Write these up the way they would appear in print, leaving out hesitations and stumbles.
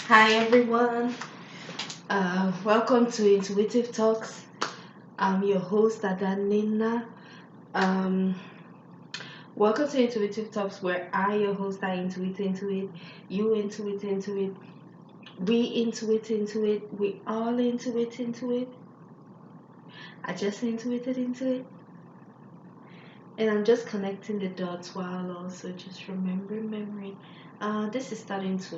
Hi everyone, welcome to Intuitive Talks. I'm your host Adanina. Um, Welcome to Intuitive Talks, where I, your host, I intuit into it, you intuit into it, we intuit into it, we all intuit into it. I just intuited into it, and I'm just connecting the dots while also just remembering memory. This is starting to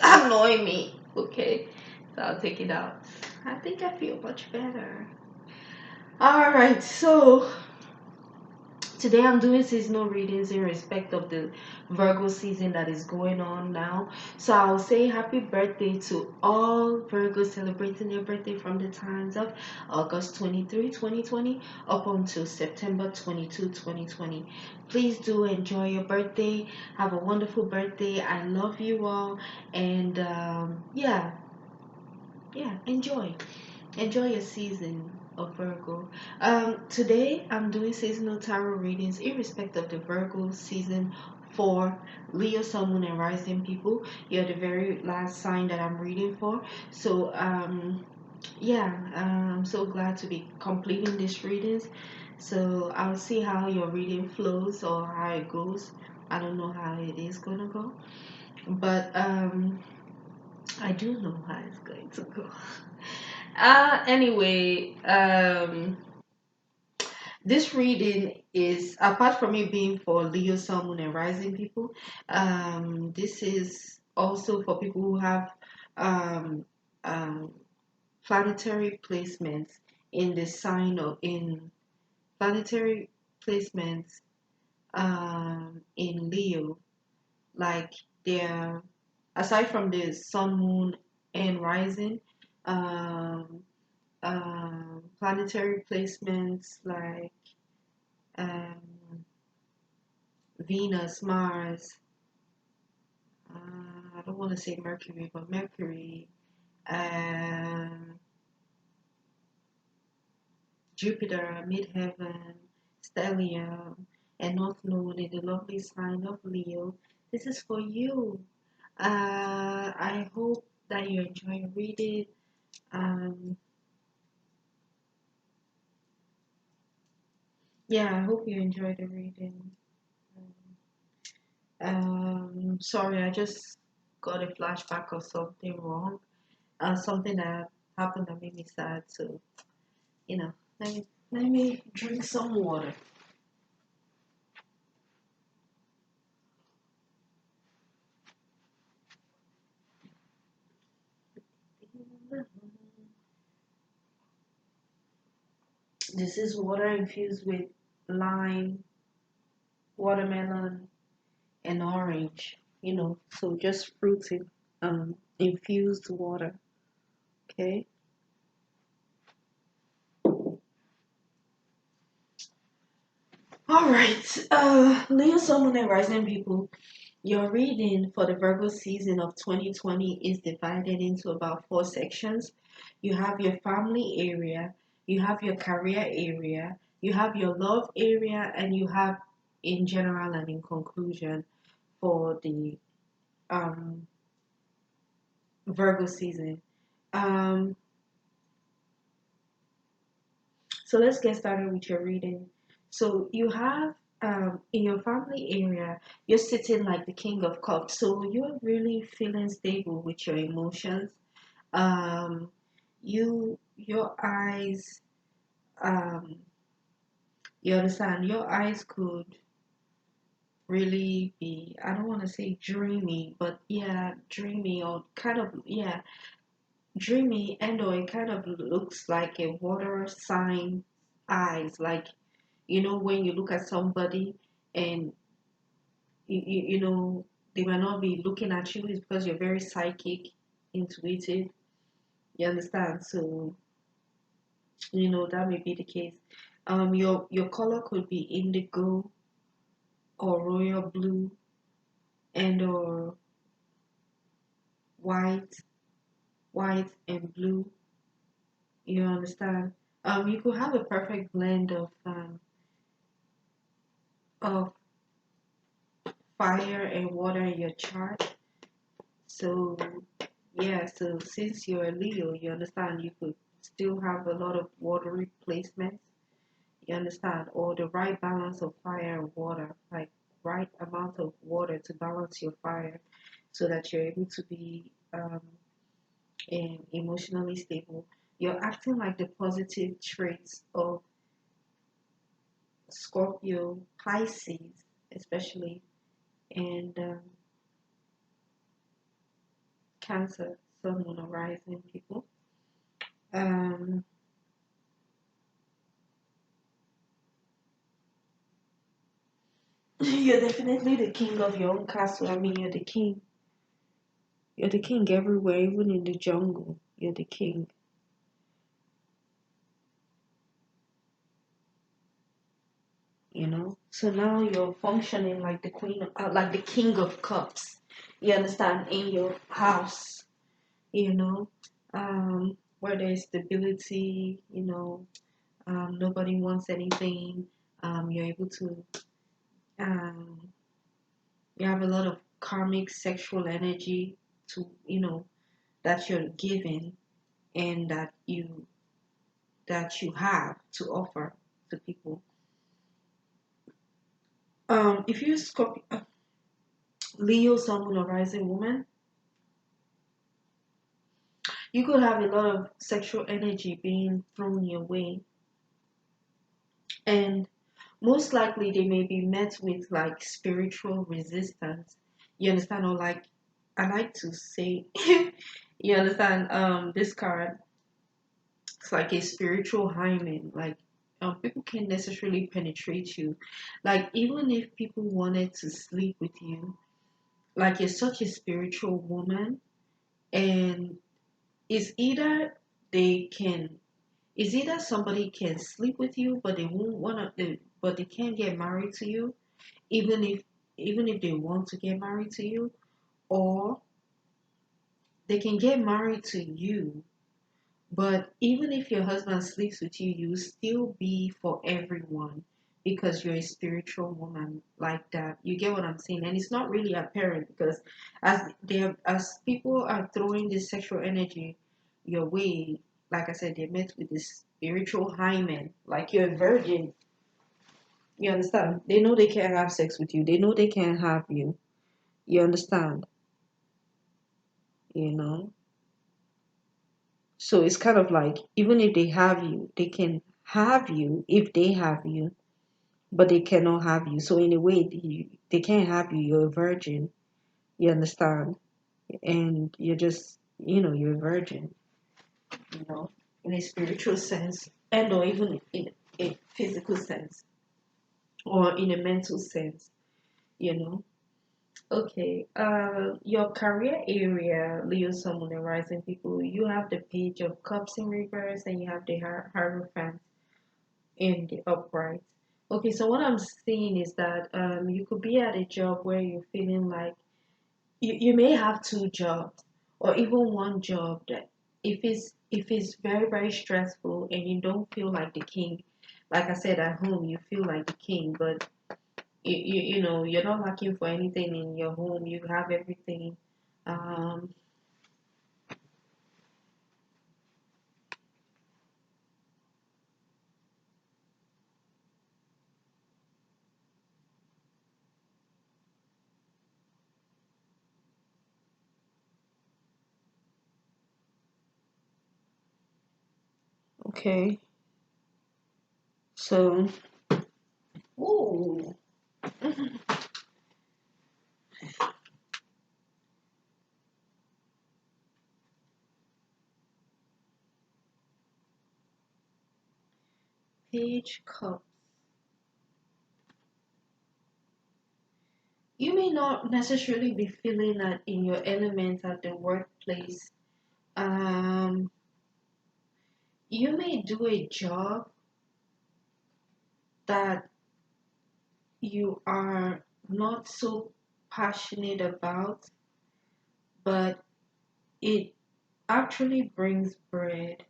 annoy me. Okay, so I'll take it out. I think I feel much better. All right, so today I'm doing seasonal readings in respect of the Virgo season that is going on now. So I'll say happy birthday to all Virgos celebrating their birthday from the times of August 23, 2020 up until September 22, 2020. Please do enjoy your birthday. Have a wonderful birthday. I love you all. And yeah, enjoy your season of Virgo. Today I'm doing seasonal tarot readings in respect of the Virgo season for Leo, Sun, Moon, and Rising people. You're the very last sign that I'm reading for. So yeah, I'm so glad to be completing these readings. So I'll see how your reading flows or how it goes. I don't know how it is gonna go, but I do know how it's going to go. Anyway, this reading is, apart from it being for Leo, Sun, Moon, and Rising people, this is also for people who have um, um, planetary placements in the sign of in planetary placements in Leo, like they're aside from the Sun, Moon, and Rising. Um, Planetary placements like um, Venus, Mars, I don't want to say Mercury, but Mercury, um, Jupiter, Midheaven, Stellium, and North Node in the lovely sign of Leo. This is for you. I hope that you enjoy reading. Um, yeah, I hope you enjoy the reading. Sorry, I just got a flashback of something wrong, something that happened that made me sad. So, you know, let me drink some water. This is water infused with lime, watermelon, and orange. So just fruity, infused water. Okay. All right. Leo, Sun, Moon, and Rising people. Your reading for the Virgo season of 2020 is divided into about four sections. You have your family area, you have your career area, you have your love area, and you have in general and in conclusion for the um, Virgo season. Um, so let's get started with your reading. So you have in your family area, you're sitting like the King of Cups. So you're really feeling stable with your emotions. um your eyes, um you understand, your eyes could really be, I don't want to say dreamy, but yeah, dreamy, or kind of, yeah, dreamy, and or it kind of looks like a water sign eyes, like, when you look at somebody and you know they might not be looking at you, is because you're very psychic, intuitive, you understand. So that may be the case. Your color could be indigo or royal blue and or white, white and blue. You understand? You could have a perfect blend of fire and water in your chart. So yeah, so since you're a Leo, you understand you could still have a lot of watery placements. You understand, or the right balance of fire and water, like right amount of water to balance your fire, so that you're able to be emotionally stable. You're acting like the positive traits of Scorpio, Pisces, especially, and Cancer, Sun, Moon, or Rising people. Um, you're definitely the king of your own castle. I mean, you're the king. You're the king everywhere, even in the jungle. You're the king. So now you're functioning like the like the king of cups. You understand, in your house. You know, where there's stability. Nobody wants anything. You're able to. Um, you have a lot of karmic sexual energy to that you're given, and that you have to offer to people. If you Scorpio, Leo, Sun, Moon, or Rising woman, you could have a lot of sexual energy being thrown your way, and most likely they may be met with like spiritual resistance. You understand, or like I like to say, you understand. This card, it's like a spiritual hymen. Like people can't necessarily penetrate you. Like even if people wanted to sleep with you, like you're such a spiritual woman, and it's either they can it's either somebody can sleep with you but they won't want to but they can't get married to you, even if they want to get married to you, or they can get married to you, but even if your husband sleeps with you, you still be for everyone because you're a spiritual woman like that. You get what I'm saying? And it's not really apparent because as people are throwing this sexual energy your way, like I said, they're met with this spiritual hymen, like you're a virgin. You understand? They know they can't have sex with you. They know they can't have you. You understand? You know? So it's kind of like even if they have you, they can have you if they have you, but they cannot have you. So in a way, they can't have you. You're a virgin. You understand? And you're just, you're a virgin. You know, in a spiritual sense, and or even in a physical sense, or in a mental sense. You know. Okay. Your career area, Leo, Sun, and Rising people. You have the Page of Cups in reverse, and you have the Hierophant in the upright. Okay, so what I'm seeing is that you could be at a job where you're feeling like you may have two jobs or even one job that if it's very very stressful and you don't feel like the king, like I said, at home you feel like the king, but you're not looking for anything in your home, you have everything. um okay, so ooh, Page Cup. You may not necessarily be feeling that in your element at the workplace. Um, you may do a job that you are not so passionate about, but it actually brings bread.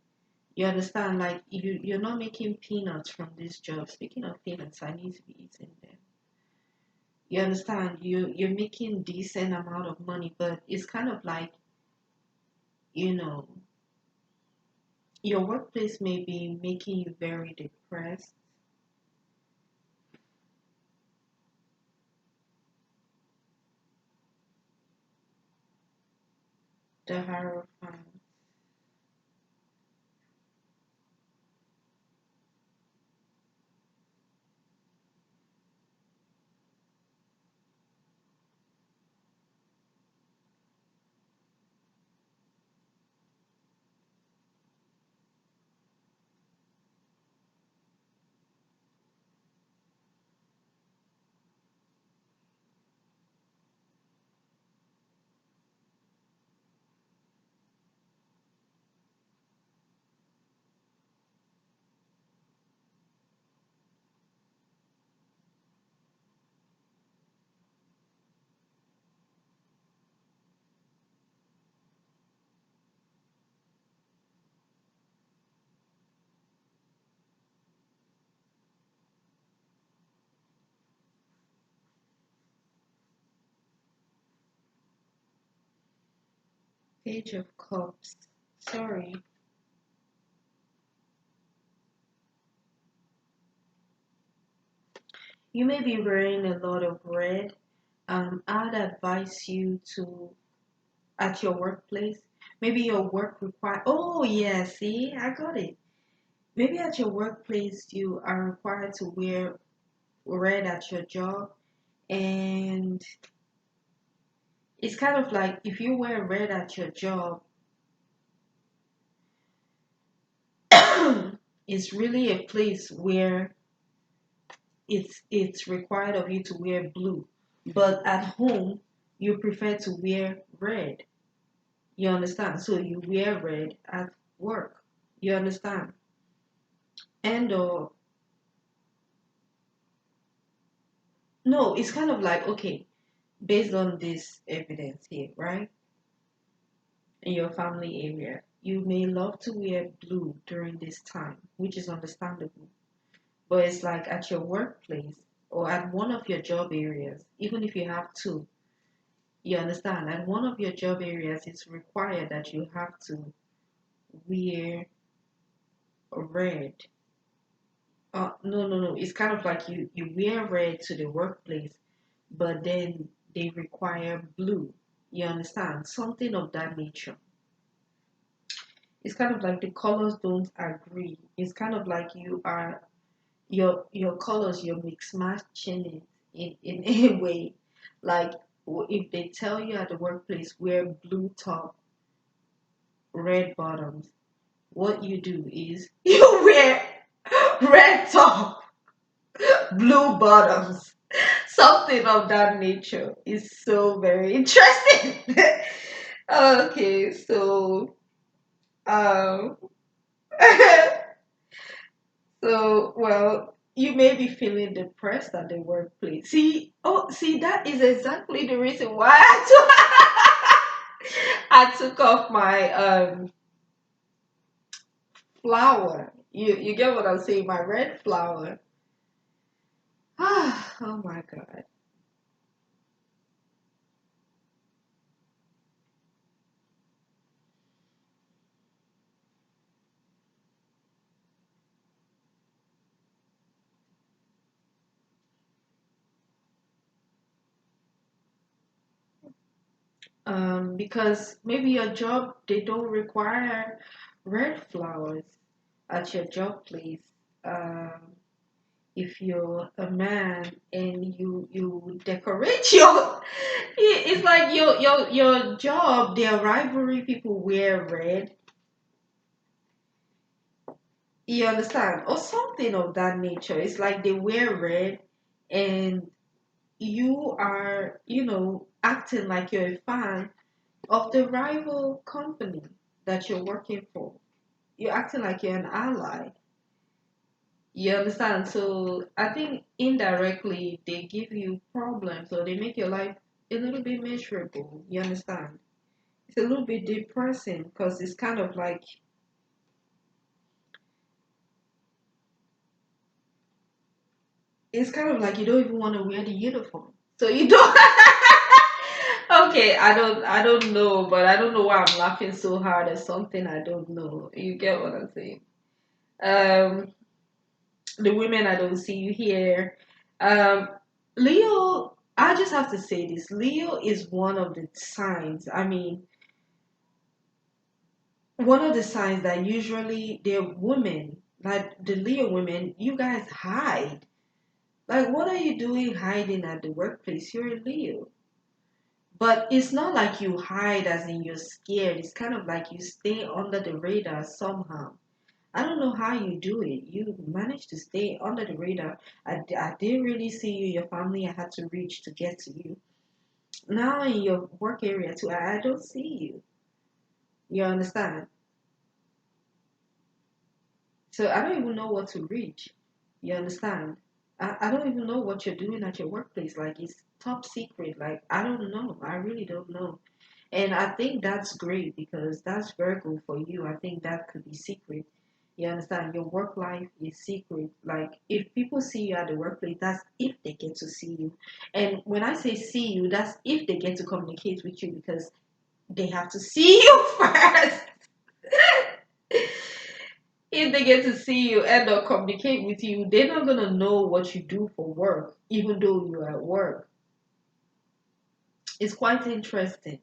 You understand? Like you're not making peanuts from this job. Speaking of peanuts, I need to be eating them. You understand? You're making decent amount of money, but it's kind of like, you know, your workplace may be making you very depressed. The Hierophant. Page of Cups. Sorry. You may be wearing a lot of red. I'd advise you to, at your workplace, maybe your work require, oh yeah, see, I got it. Maybe at your workplace you are required to wear red at your job, and it's kind of like if you wear red at your job, it's really a place where it's required of you to wear blue. But at home, you prefer to wear red. You understand? So you wear red at work. You understand? And no, it's kind of like, okay, based on this evidence here, right? In your family area, you may love to wear blue during this time, which is understandable. But it's like at your workplace or at one of your job areas, even if you have two, you understand, at one of your job areas, it's required that you have to wear red. No, no, no. It's kind of like you wear red to the workplace, but then they require blue. You understand? Something of that nature. It's kind of like the colors don't agree. It's kind of like you are your colors, you're mix matching it in a way. Like if they tell you at the workplace wear blue top, red bottoms, what you do is you wear red top, blue bottoms. Something of that nature is so very interesting. Okay, so um so well, you may be feeling depressed at the workplace. See, that is exactly the reason why I took off my flower. You get what I'm saying? My red flower. Oh my god. Because maybe your job they don't require red flowers at your job place. Um, if you're a man and you decorate your, it's like your job. Their rivalry people wear red. You understand, or something of that nature. It's like they wear red, and you are acting like you're a fan of the rival company that you're working for. You're acting like you're an ally. You understand? So I think indirectly they give you problems or they make your life a little bit miserable. You understand? It's a little bit depressing because it's kind of like you don't even want to wear the uniform. So you don't. Okay, I don't know, but I don't know why I'm laughing so hard at something I don't know. You get what I'm saying? Um, the women I don't see you here. Um, Leo, I just have to say this. Leo is one of the signs. I mean, one of the signs that usually they're women, like the Leo women, you guys hide. Like, what are you doing hiding at the workplace? You're a Leo. But it's not like you hide as in you're scared. It's kind of like you stay under the radar somehow. I don't know how you do it. You manage to stay under the radar. I didn't really see you, your family. I had to reach to get to you. Now in your work area too, I don't see you. You understand? So I don't even know what to reach. You understand? I don't even know what you're doing at your workplace. Like it's top secret. Like I don't know. I really don't know. And I think that's great because that's Virgo for you. I think that could be secret. You understand? Your work life is secret. Like if people see you at the workplace, that's if they get to see you. And when I say see you, that's if they get to communicate with you because they have to see you first. If they get to see you and or communicate with you, they're not gonna know what you do for work, even though you're at work. It's quite interesting.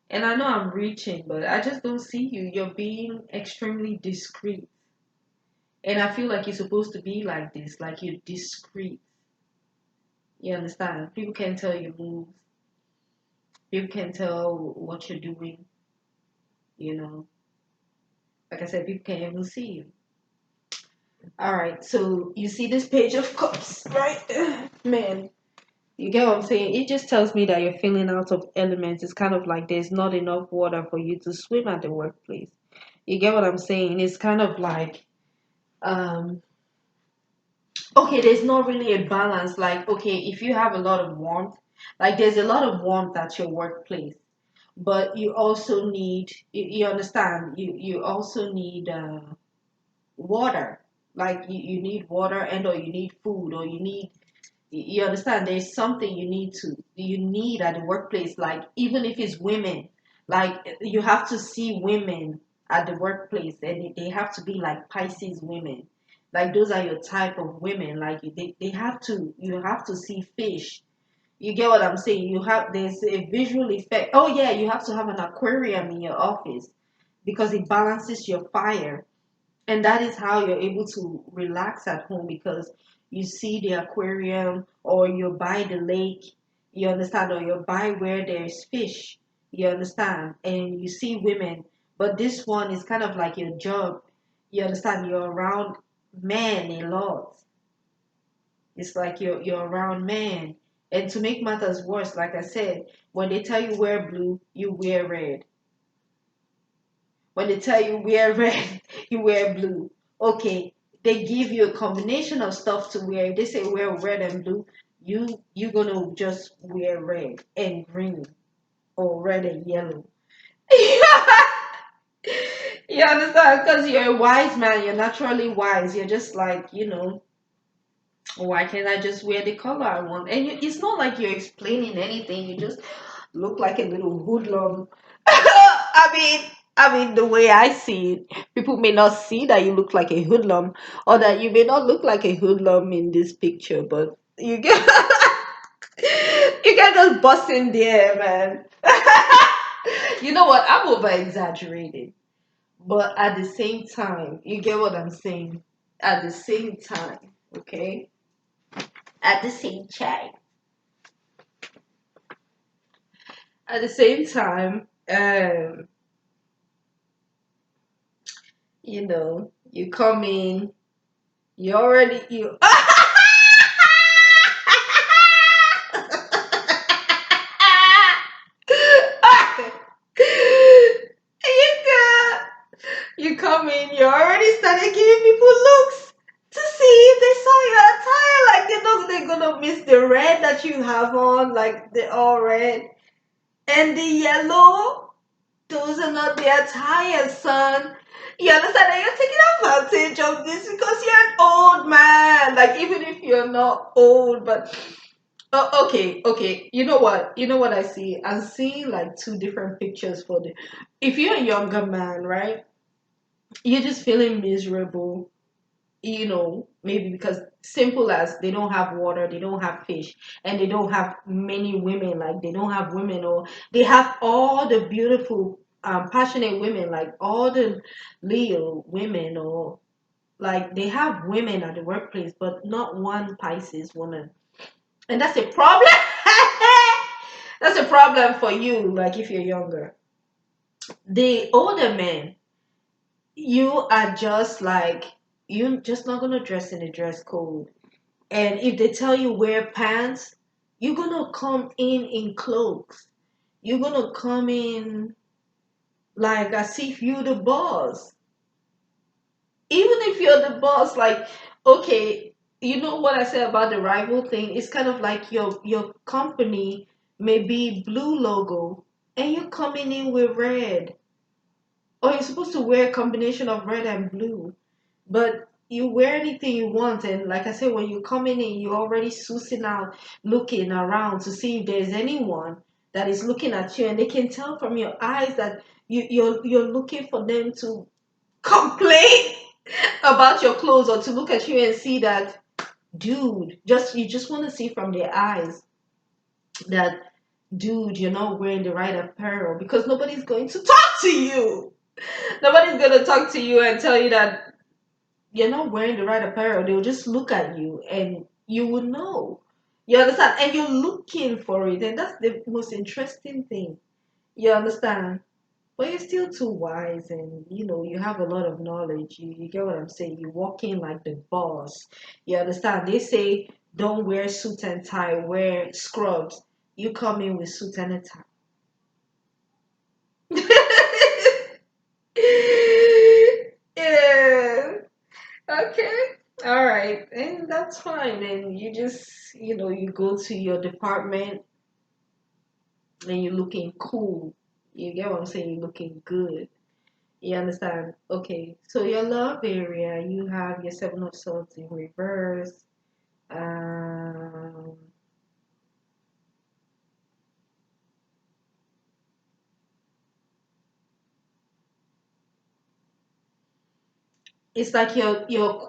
And I know I'm reaching, but I just don't see you. You're being extremely discreet. And I feel like you're supposed to be like this, like you're discreet. You understand? People can tell your moves, people can tell what you're doing, you know. Like I said, people can't even see you. All right, so you see this page of cups, right? Man, you get what I'm saying? It just tells me that you're feeling out of elements. It's kind of like there's not enough water for you to swim at the workplace. You get what I'm saying? It's kind of like um okay, there's not really a balance. Like, okay, if you have a lot of warmth, like there's a lot of warmth at your workplace, but you also need, you understand, you also need water. Like you need water and or you need food or you need, you understand, there's something you need at the workplace. Like even if it's women, like you have to see women at the workplace and they have to be like Pisces women. Like those are your type of women. Like they have to, you have to see fish. You get what I'm saying? You have, there's a visual effect. Oh yeah, you have to have an aquarium in your office because it balances your fire, and that is how you're able to relax at home because you see the aquarium or you're by the lake, you understand, or you're by where there's fish, you understand, and you see women. But this one is kind of like your job, you understand, you're around men a lot. It's like you're around men. And to make matters worse, like I said, when they tell you wear blue, you wear red. When they tell you wear red, you wear blue. Okay, they give you a combination of stuff to wear. If they say wear red and blue, you're gonna just wear red and green or red and yellow. You understand? Because you're a wise man, you're naturally wise. You're just like, why can't I just wear the color I want? And it's not like you're explaining anything. You just look like a little hoodlum. I mean, the way I see it, people may not see that you look like a hoodlum, or that you may not look like a hoodlum in this picture, but you get you get just bust in there, man. You know what? I'm over exaggerating, but at the same time, you get what I'm saying. At the same time, okay. At the same time. At the same time, you come in, you already you you got you come in, you already started giving people looks to see if they saw your attire. Like they're gonna miss the red that you have on, like the all red and the yellow. Those are not the attire, son. You understand that you're taking advantage of this because you're an old man. Like even if you're not old, but Oh, okay, okay. You know what? You know what I see? I'm seeing like two different pictures for the. If you're a younger man, right? You're just feeling miserable. Maybe because simple as they don't have water, they don't have fish, and they don't have many women. Like they don't have women, or they have all the beautiful, passionate women, like all the Leo women, or like they have women at the workplace, but not one Pisces woman. And that's a problem. That's a problem for you, like if you're younger. The older men, you are just like, you're just not gonna dress in a dress code. And if they tell you wear pants, you're gonna come in clothes. You're gonna come in like as if you're the boss. Even if you're the boss, like, okay, you know what I said about the rival thing? It's kind of like your company may be blue logo and you're coming in with red. Or you're supposed to wear a combination of red and blue. But you wear anything you want, and like I said, when you're coming in, you're already sussing out, looking around to see if there's anyone that is looking at you, and they can tell from your eyes that you're looking for them to complain about your clothes, or to look at you and see that, dude, just you just want to see from their eyes that, dude, you're not wearing the right apparel, because nobody's going to talk to you. Nobody's going to talk to you and tell you that you're not wearing the right apparel. They'll just look at you and you will know. You understand? And you're looking for it. And that's the most interesting thing. You understand? But you're still too wise, and you have a lot of knowledge. You get what I'm saying? You walk in like the boss. You understand? They say don't wear suit and tie, wear scrubs. You come in with suit and a tie. Yeah. Okay. All right. And that's fine. And you just, you go to your department and you're looking cool. You get what I'm saying? You're looking good. You understand? Okay. So your love area, you have your seven of swords in reverse. Um, it's like to you're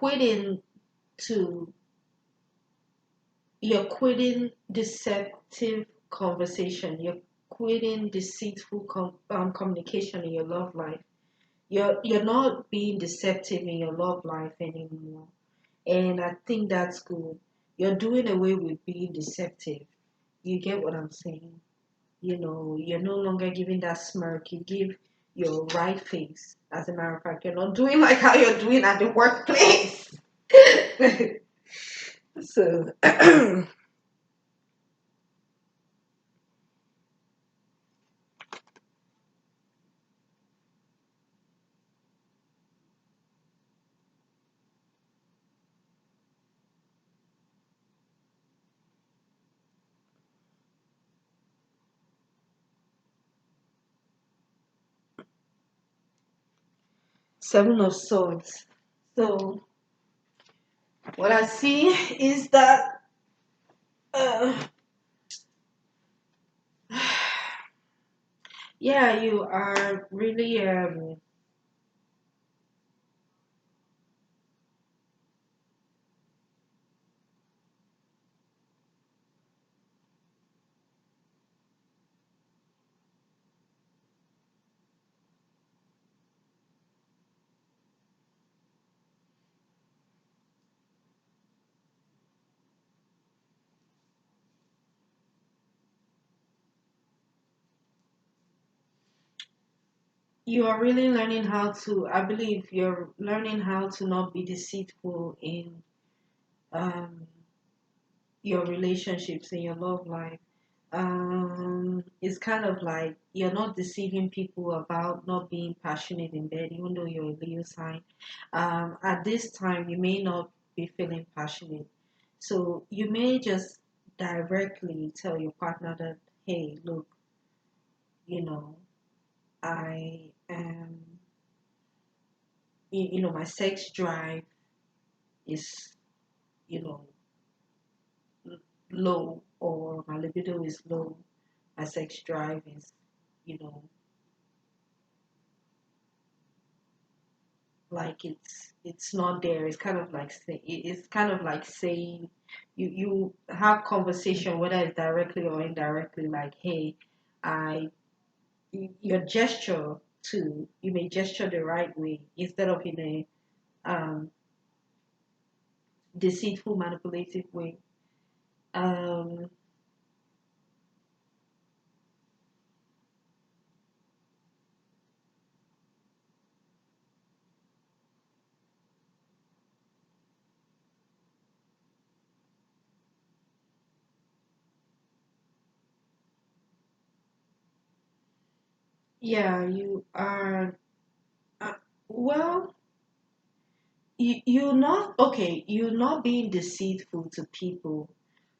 quitting deceptive conversation. You're quitting deceitful communication in your love life. You're not being deceptive in your love life anymore. And I think that's good. You're doing away with being deceptive. You get what I'm saying? You're no longer giving that smirk. You give your right face. As a matter of fact, you're not doing like how you're doing at the workplace. So, Seven of Swords. So, what I see is that, uh, yeah, you are really, you are really learning how to, I believe you're learning how to not be deceitful in, um, your relationships, in your love life. It's kind of like you're not deceiving people about not being passionate in bed, even though you're a Leo sign. At this time, you may not be feeling passionate. So you may just directly tell your partner that, hey, look, you know, I am, my sex drive is, you know, low, or my libido is low, my sex drive is, you know, like it's not there. It's kind of like it's kind of like saying you have conversation whether it's directly or indirectly, like, hey, I your gesture too, you may gesture the right way instead of in a um deceitful, manipulative way. Um, yeah, you are. Uh, well, you're not okay. You're not being deceitful to people.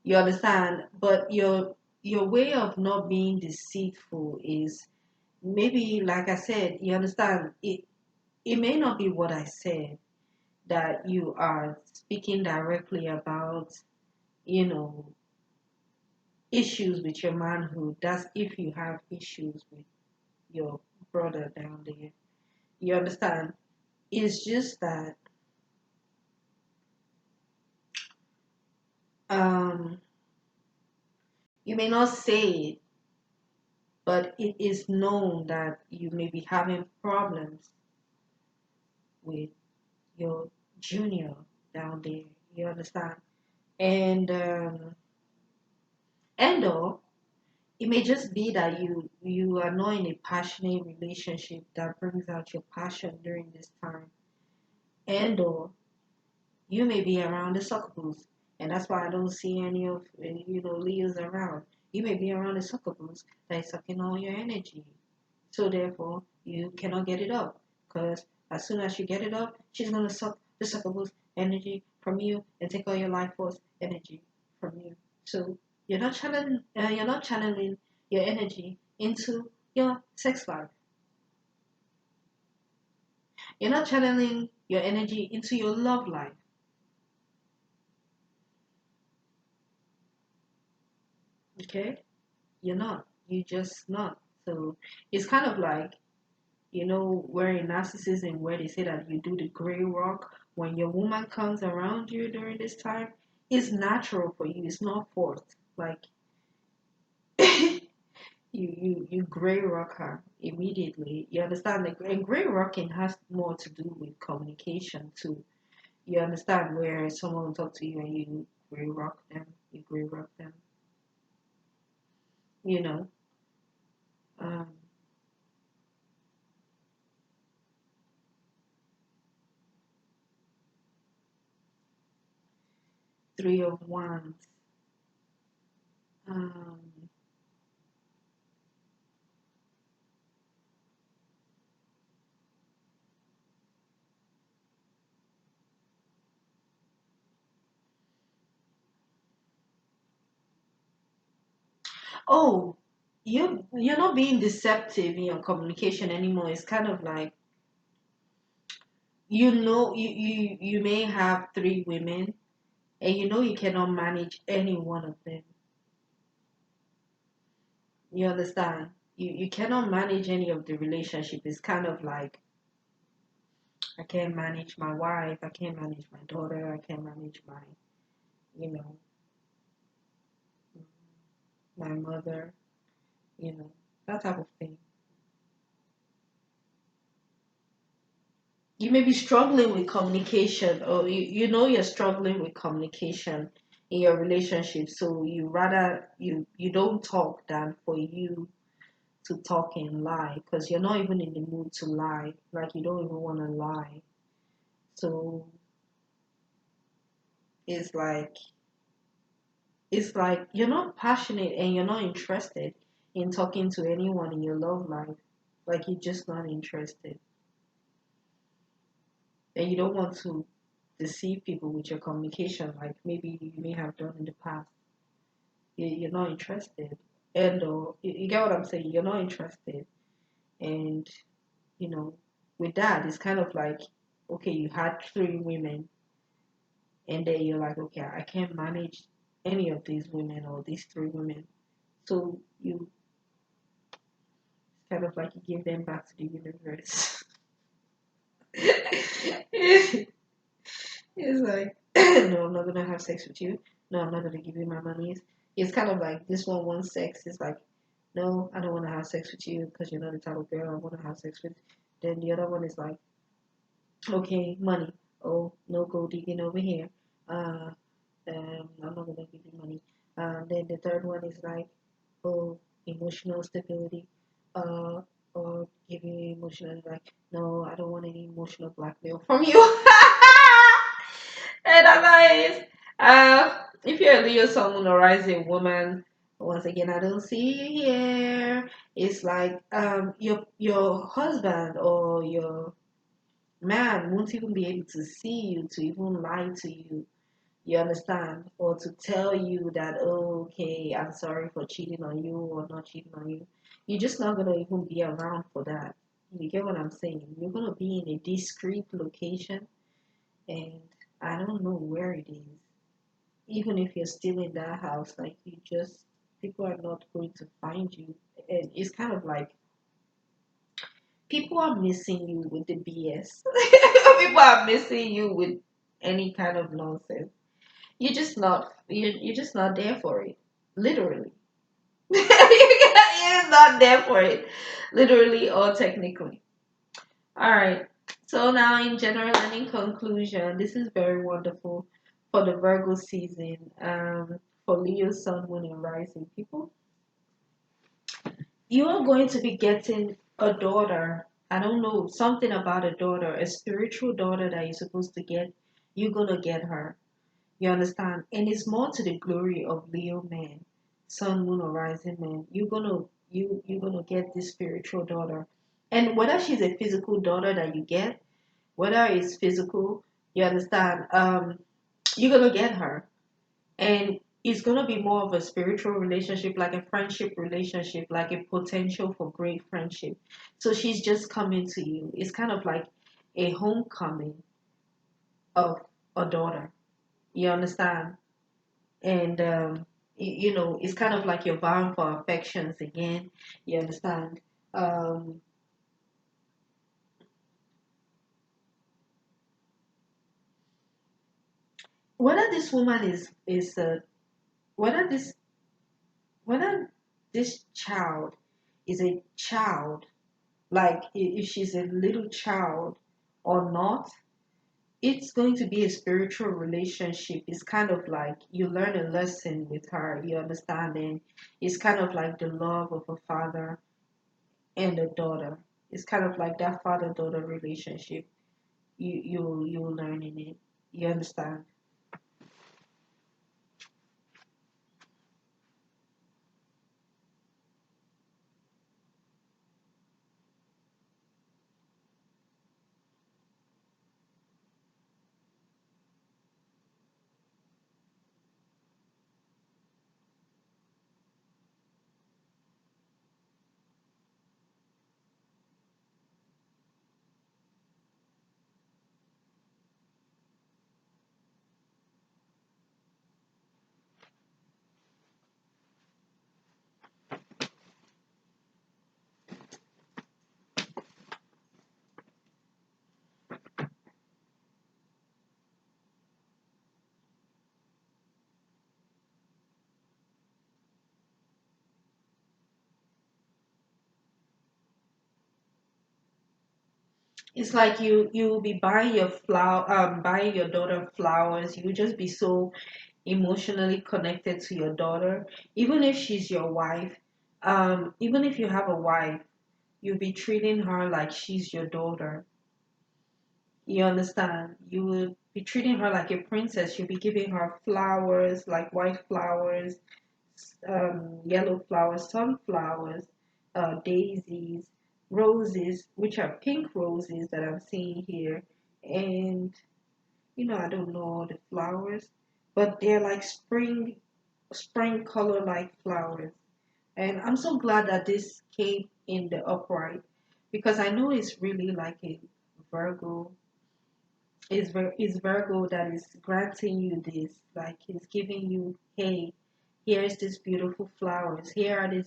You understand, but your way of not being deceitful is maybe, like I said, you understand. It may not be what I said that you are speaking directly about, you know, issues with your manhood. That's if you have issues with your brother down there. You understand? It's just that um, you may not say it, but it is known that you may be having problems with your junior down there. You understand? And or it may just be that you are not in a passionate relationship that brings out your passion during this time. And or you may be around the suckaboos, and that's why I don't see any of Leos around. You may be around the suckaboos that is sucking all your energy, so therefore you cannot get it up. Because as soon as you get it up, she's gonna suck the suckaboos energy from you and take all your life force energy from you. So you're not channeling your energy into your sex life. You're not channeling your energy into your love life. Okay? You're not. You just not. So it's kind of like, where in narcissism, where they say that you do the gray rock when your woman comes around you during this time, it's natural for you. It's not forced. Like you gray rock her immediately. You understand? Like, and gray rocking has more to do with communication too. You understand where someone will talk to you and you gray rock them. You gray rock them. You know. Um, Three of Wands. Um, oh, you're not being deceptive in your communication anymore. It's kind of like, you may have three women, and you cannot manage any one of them. You understand? You cannot manage any of the relationship. It's kind of like, I can't manage my wife, I can't manage my daughter, I can't manage you know my mother, that type of thing. You may be struggling with communication, or you're struggling with communication in your relationship, so you rather you don't talk than for you to talk and lie, because you're not even in the mood to lie, like you don't even want to lie. So it's like it's like you're not passionate and you're not interested in talking to anyone in your love life, like you're just not interested, and you don't want to deceive people with your communication, like maybe you may have done in the past. You're not interested, and you get what I'm saying. You're not interested, and you know, with that, it's kind of like, okay, you had three women, and then you're like, okay, I can't manage. any of these women or these three women. So you kind of like you give them back to the universe. It's like, no, I'm not gonna have sex with you. No, I'm not gonna give you my money. It's kind of like this one wants sex. It's like, no, I don't want to have sex with you because you're not the type of girl I want to have sex with. Then the other one is like, okay, money. Oh, no gold digging over here. Uh, I'm not gonna give you money. Then the third one is like, oh, emotional stability. Uh, or give you emotional like, no, I don't want any emotional blackmail from you. And otherwise, if you're a Leo, someone or rising woman, once again, I don't see you here. It's like your husband or your man won't even be able to see you to even lie to you. You understand? Or to tell you that, oh, okay, I'm sorry for cheating on you or not cheating on you. You're just not gonna even be around for that. You get what I'm saying? You're gonna be in a discreet location, and I don't know where it is. Even if you're still in that house, like you just people are not going to find you. And it's kind of like people are missing you with the BS. People are missing you with any kind of nonsense. You're just not there for it. Literally. You're not there for it. Literally or technically. Alright. So now in general and in conclusion, this is very wonderful for the Virgo season. For Leo, Sun, Moon, and Rising people. You are going to be getting a daughter. I don't know, something about a daughter, a spiritual daughter that you're supposed to get. You're gonna get her. You understand? And it's more to the glory of Leo man, Sun, Moon, or Rising man. You're gonna get this spiritual daughter. And whether she's a physical daughter that you get, whether it's physical, you understand, you're gonna get her. And it's gonna be more of a spiritual relationship, like a friendship relationship, like a potential for great friendship. So she's just coming to you. It's kind of like a homecoming of a daughter. You understand? And you know, it's kind of like you're bound for affections again. You understand? Um, whether this woman is whether this whether this child is a child, like if she's a little child or not, it's going to be a spiritual relationship. It's kind of like you learn a lesson with her. You understand? And it's kind of like the love of a father and a daughter. It's kind of like that father daughter relationship. You learn in it. You understand? It's like you will be buying your buying your daughter flowers. You will just be so emotionally connected to your daughter, even if she's your wife. Even if you have a wife, you'll be treating her like she's your daughter. You understand? You will be treating her like a princess. You'll be giving her flowers, like white flowers, yellow flowers, sunflowers, daisies, roses, which are pink roses that I'm seeing here. And, you know, I don't know all the flowers, but they're like spring color like flowers. And I'm so glad that this came in the upright because I know it's really like a Virgo It's Virgo that is granting you this. Like he's giving you, hey, here's this beautiful flowers. Here is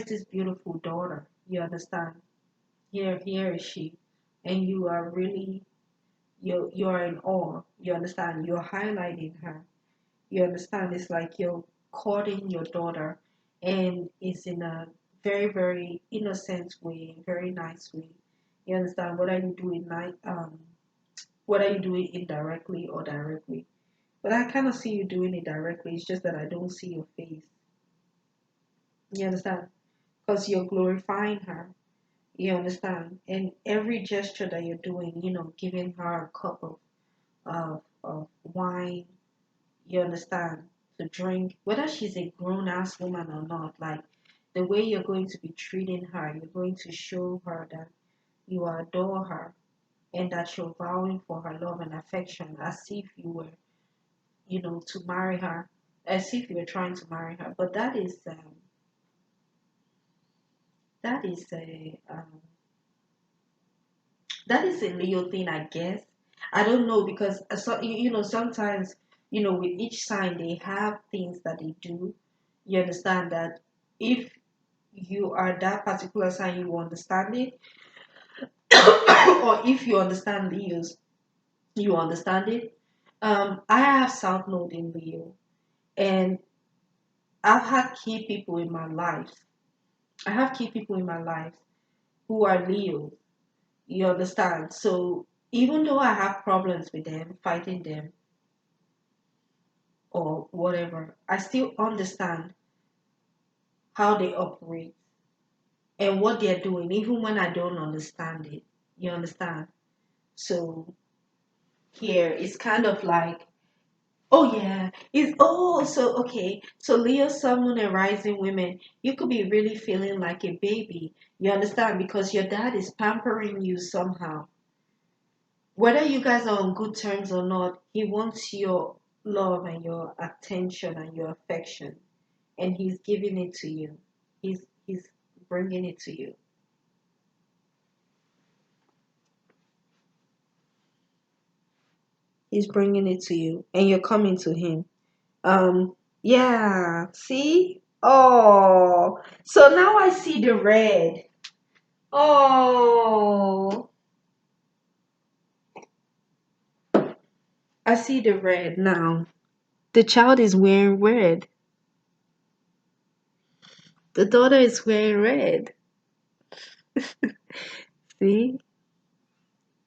this beautiful daughter. You understand? Here is she, and you are really you're in awe. You understand? You're highlighting her. You understand? It's like you're courting your daughter, and it's in a very innocent way, very nice way. You understand? Whether you do it indirectly or directly. But I kind of see you doing it directly. It's just that I don't see your face. You understand? Because you're glorifying her. You understand? And every gesture that you're doing, giving her a cup of wine, you understand, to drink, whether she's a grown ass woman or not, like the way you're going to be treating her, you're going to show her that you adore her and that you're vowing for her love and affection as if you were, to marry her, as if you were trying to marry her. But that is a Leo thing, I guess. I don't know because sometimes with each sign they have things that they do. You understand that if you are that particular sign, you understand it, or if you understand Leos, you understand it. I have South Node in Leo, and I've had key people in my life. I have key people in my life who are Leo. You understand? So even though I have problems with them, fighting them or whatever, I still understand how they operate and what they're doing, even when I don't understand it. You understand? So here it's kind of like, oh yeah, it's so okay. So Leo, Sun, Moon, and Rising women, you could be really feeling like a baby. You understand? Because your dad is pampering you somehow. Whether you guys are on good terms or not, he wants your love and your attention and your affection, and he's giving it to you. He's bringing it to you. He's bringing it to you, and you're coming to him. Yeah. See? Oh, so now I see the red. Oh, I see the red now. The child is wearing red. The daughter is wearing red. See?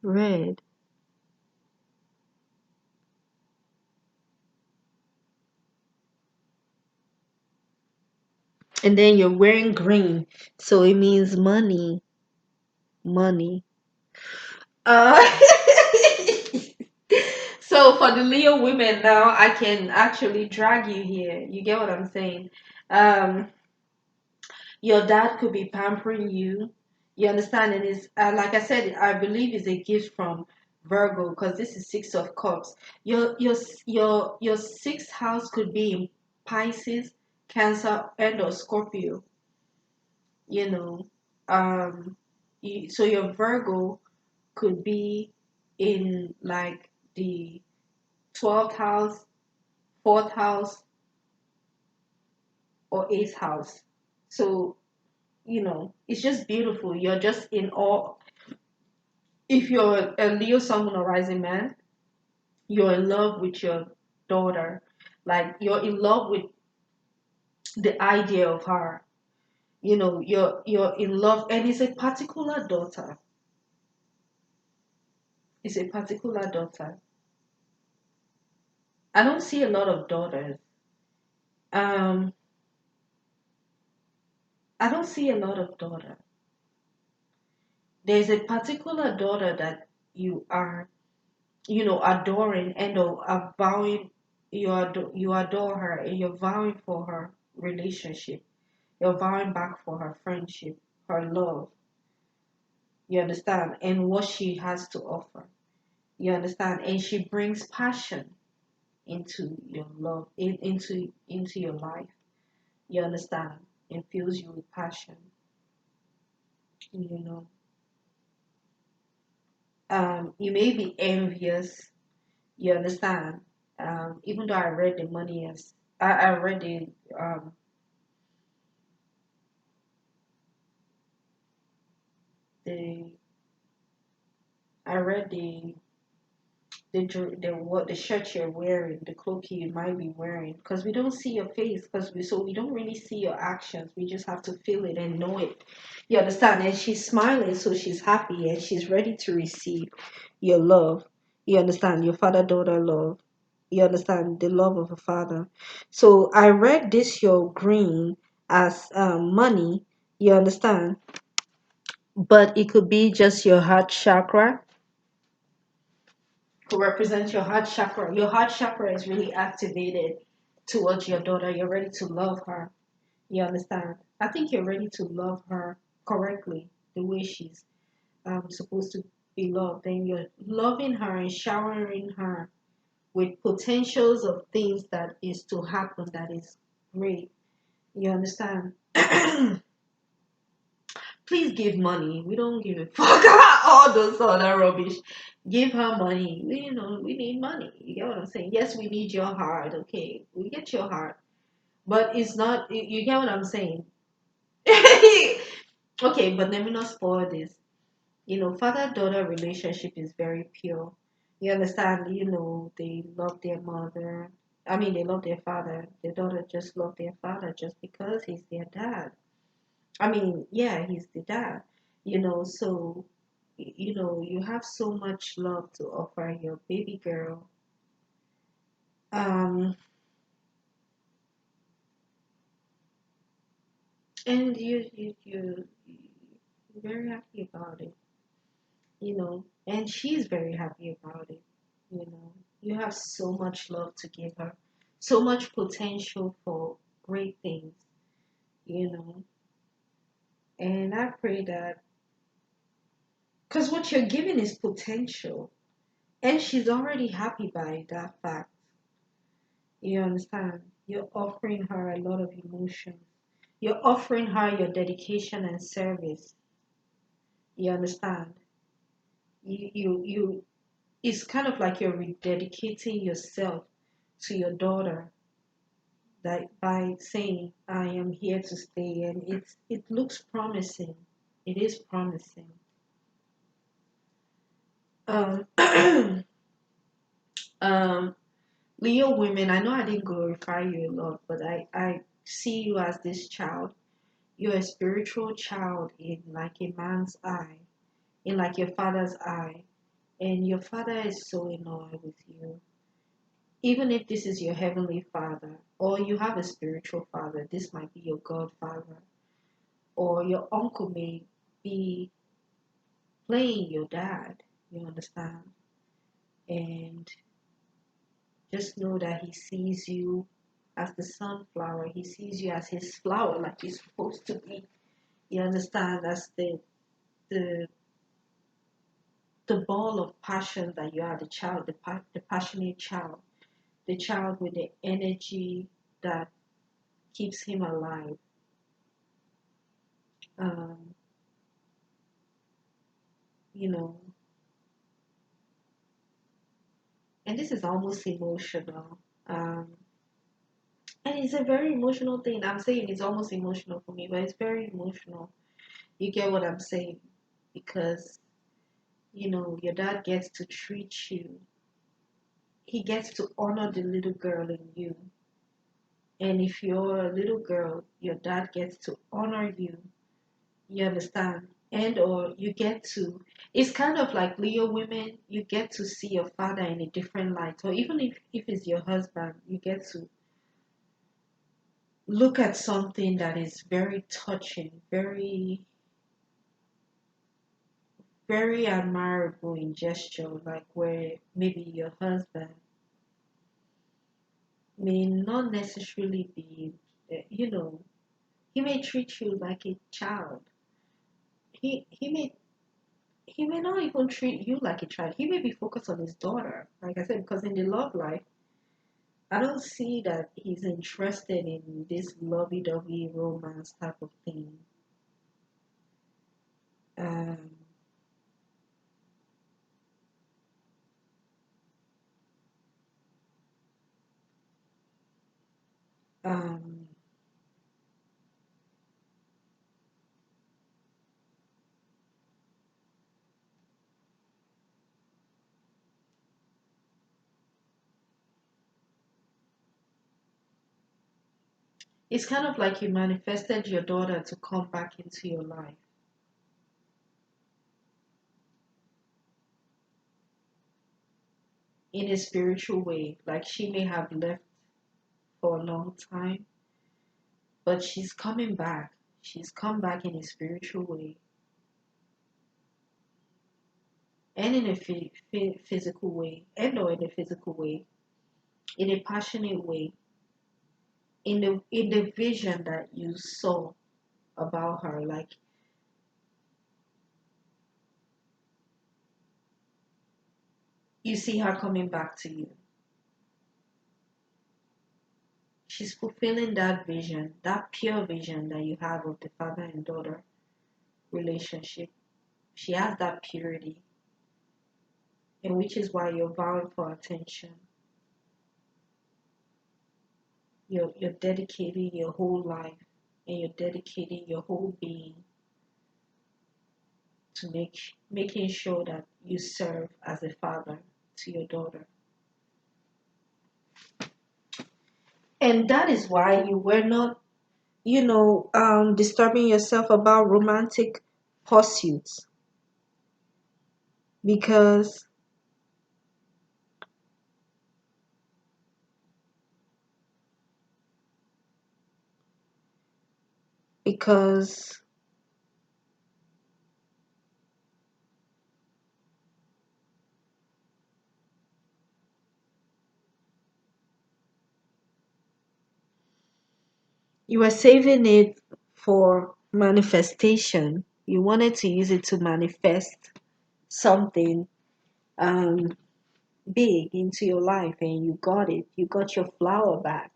Red. And then you're wearing green, so it means money. Money. Uh, so for the Leo women now, I can actually drag you here. You get what I'm saying? Um, your dad could be pampering you. You understand? And it's like I said, I believe it's a gift from Virgo because this is Six of Cups. Your sixth house could be in Pisces, Cancer, and or Scorpio. You know, um, so your Virgo could be in like the 12th house, fourth house, or eighth house. So it's just beautiful. You're just in awe. If you're a Leo, Sun, or rising man, you're in love with your daughter. Like you're in love with the idea of her. You're in love, and it's a particular daughter. It's a particular daughter. I don't see a lot of daughters. Um, I don't see a lot of daughter. There's a particular daughter that you are, adoring and are vowing. You adore her and you're vowing for her relationship. You're vowing back for her friendship, her love. You understand? And what she has to offer. You understand? And she brings passion into your love, into your life. You understand? And fills you with passion. You know. You may be envious. You understand? Even though I read the money as I read the I read the what the shirt you're wearing, the cloak you might be wearing, because we don't see your face, we don't really see your actions. We just have to feel it and know it. You understand? And she's smiling, so she's happy and she's ready to receive your love. You understand? Your father-daughter love. You understand the love of a father. So I read this your green as money. You understand? But it could be just your heart chakra to represent your heart chakra. Your heart chakra is really activated towards your daughter. You're ready to love her. You understand? I think you're ready to love her correctly, the way she's supposed to be loved. And you're loving her and showering her with potentials of things that is to happen that is great. You understand? Please give money. We don't give a fuck about all those other rubbish. Give her money. We need money. You get what I'm saying? Yes, we need your heart. Okay, we get your heart, but it's not. You get what I'm saying? Okay, but let me not spoil this. Father-daughter relationship is very pure. You understand? They love their mother. I mean, they love their father. Their daughter just love their father just because he's their dad. I mean, yeah, he's the dad, so, you have so much love to offer your baby girl. Um, and you're very happy about it, and she's very happy about it, you know. You have so much love to give her, so much potential for great things, you know. And I pray that, because what you're giving is potential, and she's already happy by that fact. You understand? You're offering her a lot of emotion. You're offering her your dedication and service. You understand? You it's kind of like you're rededicating yourself to your daughter, that by saying I am here to stay, and it looks promising. It is promising. Um um Leo women, I know I didn't glorify you a lot, but I see you as this child. You're a spiritual child in like a man's eye, in like your father's eye, and your father is so in awe with you. Even if this is your heavenly father, or you have a spiritual father, this might be your godfather, or your uncle may be playing your dad, you understand? And just know that he sees you as the sunflower, he sees you as his flower, like you're supposed to be. You understand? As the the ball of passion that you are, the child, the passionate child, the child with the energy that keeps him alive. Um, you know, and this is almost emotional. Um, and it's a very emotional thing. I'm saying it's almost emotional for me, but it's very emotional. You get what I'm saying? Because, your dad gets to treat you, he gets to honor the little girl in you. And if you're a little girl, your dad gets to honor you. You understand? And or you get to, it's kind of like Leo women, you get to see your father in a different light. Or even if it's your husband, you get to look at something that is very touching, very, very admirable in gesture, like where maybe your husband may not necessarily be, you know, he may treat you like a child. He may not even treat you like a child. He may be focused on his daughter, like I said, because in the love life, I don't see that he's interested in this lovey-dovey romance type of thing. Um, Um, it's kind of like you manifested your daughter to come back into your life in a spiritual way. Like she may have left for a long time, but she's coming back. She's come back in a spiritual way and in a physical way, and or in a physical way, in a passionate way, in the vision that you saw about her. Like you see her coming back to you. She's fulfilling that vision, that pure vision that you have of the father and daughter relationship. She has that purity, and which is why you're vowing for attention. You're dedicating your whole life and you're dedicating your whole being to making sure that you serve as a father to your daughter. And that is why you were not, disturbing yourself about romantic pursuits because because you were saving it for manifestation. You wanted to use it to manifest something um big into your life, and you got it. You got your flower back.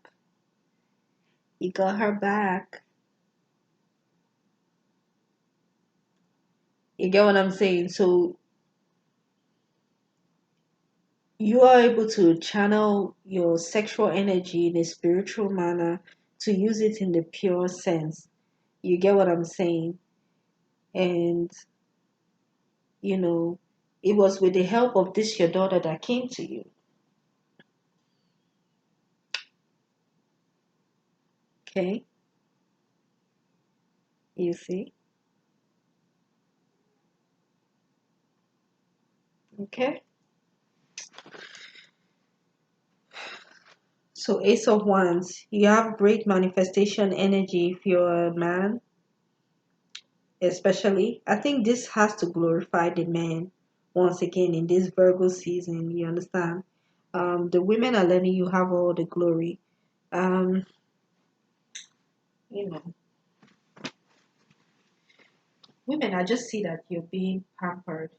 You got her back. You get what I'm saying? So you are able to channel your sexual energy in a spiritual manner to use it in the pure sense. You get what I'm saying? And, you know, it was with the help of this your daughter that came to you. Okay? You see? Okay? So, Ace of Wands, you have great manifestation energy if you're a man, especially. I think this has to glorify the man once again in this Virgo season. You understand? The women are letting you have all the glory. Um, you know, women, I just see that you're being pampered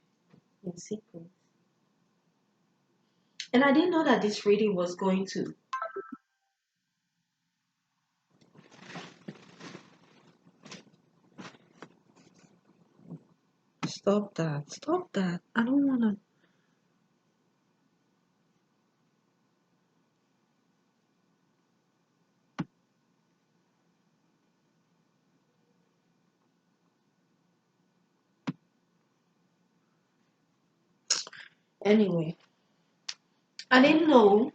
in secret. And I didn't know that this reading was going to stop that. Stop that. I don't want to. Anyway, I didn't know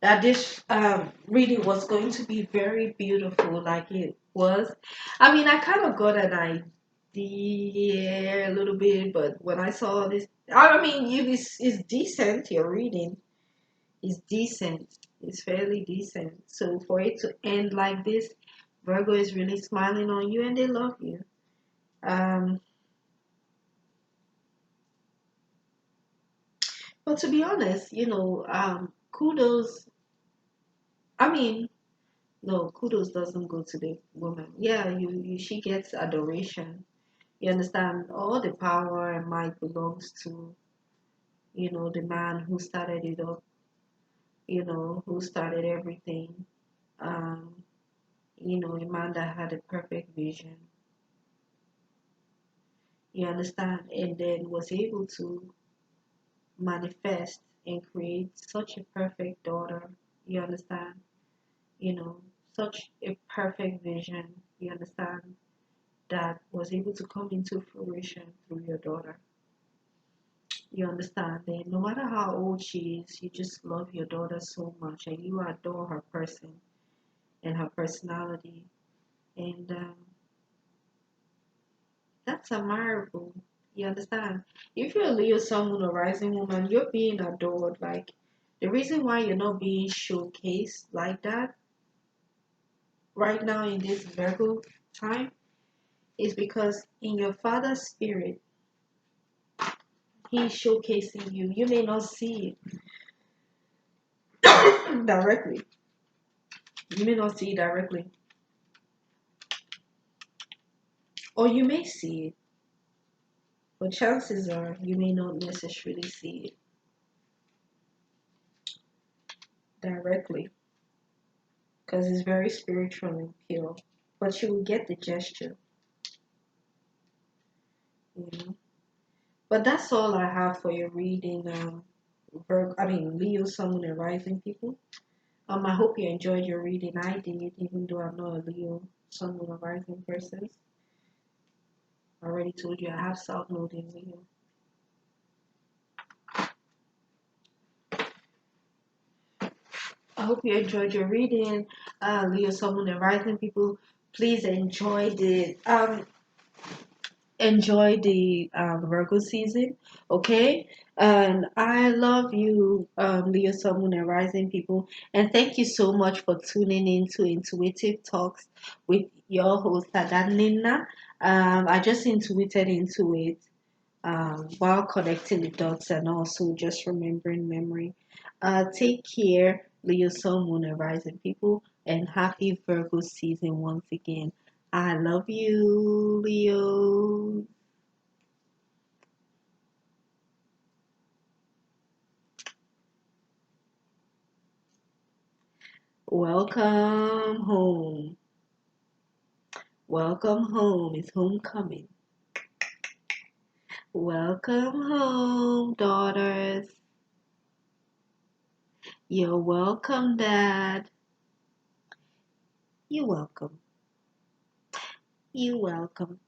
that this reading was going to be very beautiful like it was. I mean, I kind of got an idea a little bit, but when I saw this, I mean, it's decent. Your reading is decent. It's fairly decent. So for it to end like this, Virgo is really smiling on you and they love you. Um, but to be honest, kudos. I mean, no, kudos doesn't go to the woman. Yeah, she gets adoration. You understand? All the power and might belongs to, the man who started it up, who started everything. Um, a man that had a perfect vision. You understand? And then was able to manifest and create such a perfect daughter. You understand? you know, such a perfect vision, you understand, that was able to come into fruition through your daughter. You understand that no matter how old she is, you just love your daughter so much and you adore her person and her personality. And that's admirable. You understand? If you're a Leo, someone, a rising woman, you're being adored. Like, the reason why you're not being showcased like that right now in this Virgo time is because in your father's spirit, he's showcasing you. You may not see it directly. You may not see it directly. Or you may see it, but chances are you may not necessarily see it directly because it's very spiritual and pure. But you will get the gesture, you know. But that's all I have for your reading. Leo, Sun, and Rising people. I hope you enjoyed your reading. I did, even though I'm not a Leo, Sun, and Rising person. I already told you I have South Node in Leo. I hope you enjoyed your reading. Leo, Sun, and Rising people, please enjoy the Virgo season, okay? And I love you, Leo, Sun, Moon, and Rising people. And thank you so much for tuning in to Intuitive Talks with your host, Adanina. I just intuited into it while connecting the dots and also just remembering memory. Take care, Leo, Sun, Moon, and Rising people, and happy Virgo season once again. I love you, Leo. Welcome home. Welcome home. It's homecoming. Welcome home, daughters. You're welcome, Dad. You're welcome. You're welcome.